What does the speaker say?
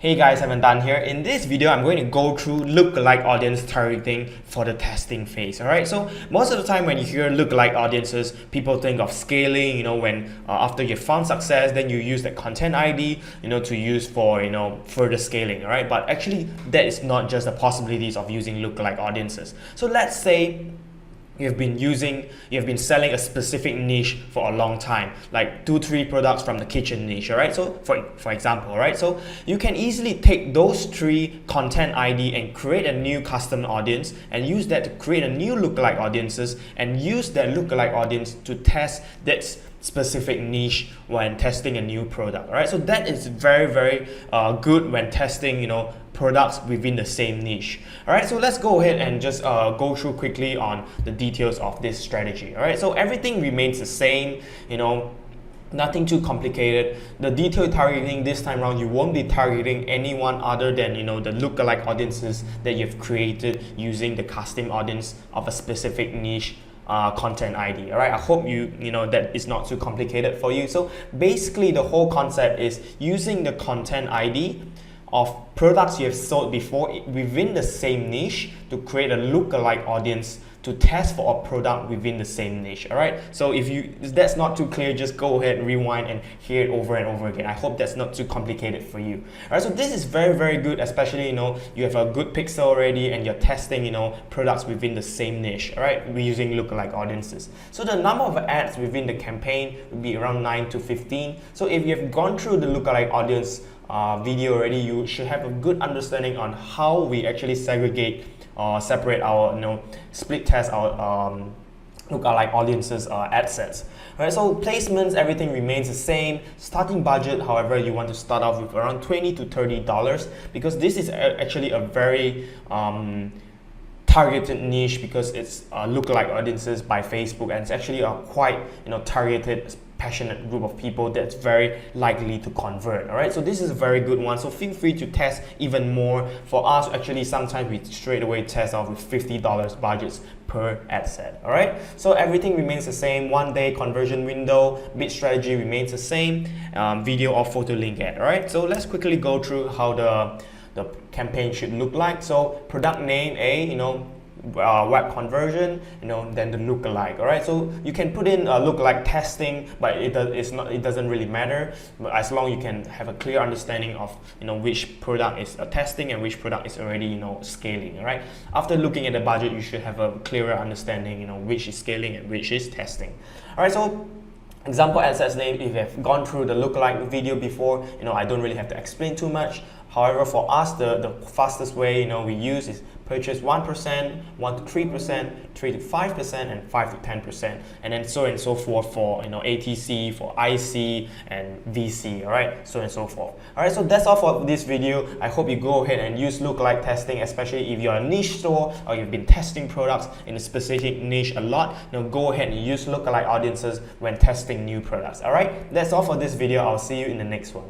Hey guys, I'm Dan here. In this video, I'm going to go through lookalike audience targeting for the testing phase. Alright, so most of the time when you hear lookalike audiences, people think of scaling, when after you've found success, then you use the content ID, to use for, further scaling. Alright, but actually that is not just the possibilities of using lookalike audiences. So let's say you've been selling a specific niche for a long time, like 2-3 products from the kitchen niche. All right, so for example, all right, so you can easily take those 3 content ID and create a new custom audience and use that to create a new lookalike audiences and use that lookalike audience to test that specific niche when testing a new product. All right, so that is very good when testing products within the same niche. All right, so let's go ahead and just go through quickly on the details of this strategy. All right, so everything remains the same, nothing too complicated. The detailed targeting this time around, you won't be targeting anyone other than the lookalike audiences that you've created using the custom audience of a specific niche content ID. All right, I hope that is not too complicated for you. So basically the whole concept is using the content ID of products you have sold before within the same niche to create a lookalike audience to test for a product within the same niche. All right, so if that's not too clear, just go ahead and rewind and hear it over and over again. I hope that's not too complicated for you. All right, so this is very good, especially you have a good pixel already and you're testing products within the same niche. All right, we're using lookalike audiences. So the number of ads within the campaign would be around 9 to 15. So if you have gone through the lookalike audience video already, you should have a good understanding on how we actually segregate or separate our split test our lookalike audiences ad sets. Right, so placements, everything remains the same. Starting budget, however, you want to start off with around $20 to $30 because this is actually a very targeted niche because it's lookalike audiences by Facebook, and it's actually a quite targeted, passionate group of people that's very likely to convert. All right, so this is a very good one, so feel free to test even more. For us, actually sometimes we straight away test off with $50 budgets per ad set. All right, so everything remains the same. 1-day conversion window, bid strategy remains the same, video or photo link ad. All right, so let's quickly go through how the campaign should look like. So product name web conversion, then the lookalike. All right, so you can put in lookalike testing, but it doesn't really matter, but as long as you can have a clear understanding of which product is testing and which product is already scaling. All right, after looking at the budget, you should have a clearer understanding which is scaling and which is testing. All right, so example ad sets name, if you have gone through the lookalike video before, I don't really have to explain too much. However, for us, the fastest way we use is purchase 1%, 1 to 3%, 3 to 5%, and 5 to 10%, and then so on and so forth for ATC, for IC, and VC. All right, so on and so forth. All right, so that's all for this video. I hope you go ahead and use lookalike testing, especially if you're a niche store or you've been testing products in a specific niche a lot. Go ahead and use lookalike audiences when testing new products. All right, that's all for this video. I'll see you in the next one.